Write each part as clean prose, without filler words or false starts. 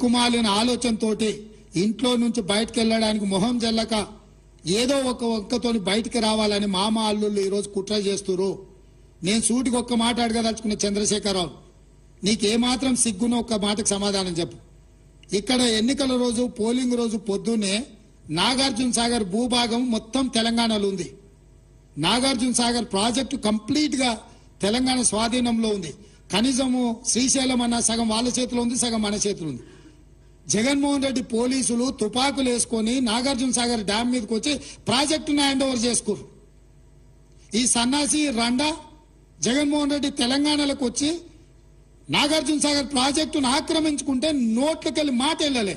దిక్కుమాలిన ఆలోచనతోటి ఇంట్లో నుంచి బయటకు వెళ్ళడానికి మొహం జల్లక ఏదో ఒక ఒక్కతోని బయటికి రావాలని మామ అల్లుళ్ళు ఈరోజు కుట్ర చేస్తున్నారు. నేను సూటికి ఒక్క మాట అడగదలుచుకున్న చంద్రశేఖరరావు, నీకేమాత్రం సిగ్గునో ఒక్క మాటకు సమాధానం చెప్పు. ఇక్కడ ఎన్నికల రోజు పోలింగ్ రోజు పొద్దున్నే నాగార్జున సాగర్ భూభాగం మొత్తం తెలంగాణలో ఉంది. నాగార్జున సాగర్ ప్రాజెక్టు కంప్లీట్ గా తెలంగాణ స్వాధీనంలో ఉంది. కనీసము శ్రీశైలం అన్న సగం వాళ్ళ చేతిలో ఉంది, సగం మన చేతిలో ఉంది. జగన్మోహన్ రెడ్డి పోలీసులు తుపాకులు వేసుకొని నాగార్జున సాగర్ డ్యామ్ మీదకి వచ్చి ప్రాజెక్టును హ్యాండ్ ఓవర్ చేసుకోరు. ఈ సన్నాసి రండా జగన్మోహన్ రెడ్డి తెలంగాణలోకి వచ్చి నాగార్జున సాగర్ ప్రాజెక్టును ఆక్రమించుకుంటే నోట్లకెళ్ళి మాట వెళ్ళలే.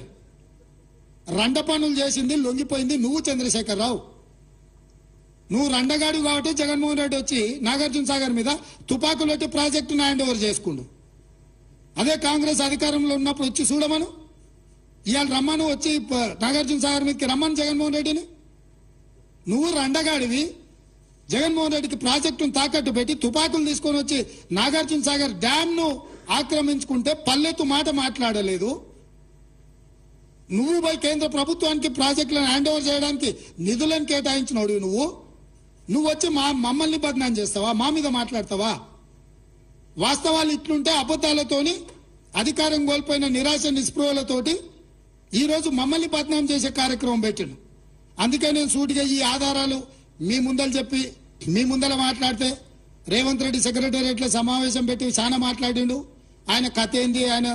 రండ పనులు చేసింది లొంగిపోయింది నువ్వు చంద్రశేఖరరావు. నువ్వు రండగాడు కాబట్టి జగన్మోహన్ రెడ్డి వచ్చి నాగార్జున సాగర్ మీద తుపాకులు పెట్టి ప్రాజెక్టును హ్యాండ్ ఓవర్ చేసుకుండు. అదే కాంగ్రెస్ అధికారంలో ఉన్నప్పుడు వచ్చి చూడమను, ఇవాళ రమ్మను, వచ్చి నాగార్జున సాగర్ మీదకి రమ్మను జగన్మోహన్ రెడ్డిని. నువ్వు రండగాడివి, జగన్మోహన్ రెడ్డికి ప్రాజెక్టును తాకట్టు పెట్టి తుపాకులు తీసుకొని వచ్చి నాగార్జున సాగర్ డ్యామ్ ను ఆక్రమించుకుంటే పల్లెత్తు మాట మాట్లాడలేదు. నువ్వు పోయి కేంద్ర ప్రభుత్వానికి ప్రాజెక్టులను హ్యాండ్ ఓవర్ చేయడానికి నిధులను కేటాయించినోడు నువ్వు వచ్చి మమ్మల్ని బదనాం చేస్తావా? మా మీద మాట్లాడతావా? వాస్తవాలు ఇట్లుంటే అబద్ధాలతోని అధికారం కోల్పోయిన నిరాశ నిస్పృహలతోటి ఈరోజు మమ్మల్ని బదనాం చేసే కార్యక్రమం పెట్టిండు. అందుకే నేను సూటిగా ఈ ఆధారాలు మీ ముందర చెప్పి మీ ముందర మాట్లాడితే రేవంత్ రెడ్డి సెక్రటేరియట్లో సమావేశం పెట్టి చాలా మాట్లాడిండు. ఆయన కథ ఏంది, ఆయన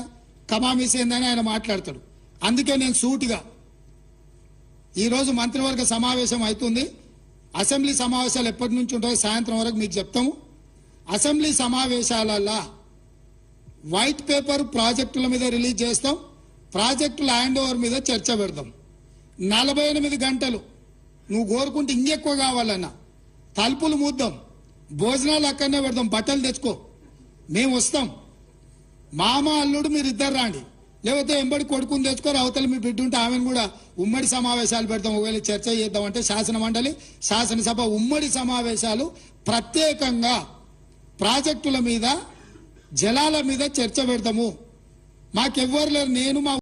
కమామిస్ ఏందని ఆయన మాట్లాడతాడు. అందుకే నేను సూటిగా ఈరోజు మంత్రివర్గ సమావేశం అవుతుంది. అసెంబ్లీ సమావేశాలు ఎప్పటి నుంచి ఉంటాయో సాయంత్రం వరకు మీకు చెప్తాము. అసెంబ్లీ సమావేశాలలో వైట్ పేపర్ ప్రాజెక్టుల మీద రిలీజ్ చేస్తాం, ప్రాజెక్టుల హ్యాండ్ ఓవర్ మీద చర్చ పెడతాం. 48 గంటలు నువ్వు కోరుకుంటే ఇంకెక్కువ కావాలన్నా తలుపులు మూద్దాం, భోజనాలు అక్కడనే పెడదాం, బట్టలు తెచ్చుకో, మేము వస్తాం. మామ అల్లుడు మీరు ఇద్దరు రాండి, లేకపోతే ఎంబడి కొడుకుని తెచ్చుకోరు, అవతల మీ బిడ్డ ఉంటే ఆమెను కూడా ఉమ్మడి సమావేశాలు పెడతాం. ఒకవేళ చర్చ చేద్దామంటే శాసన మండలి శాసనసభ ఉమ్మడి సమావేశాలు ప్రత్యేకంగా ప్రాజెక్టుల మీద జలాల మీద చర్చ పెడతాము. మాకెవ్వరు లేరు, నేను మా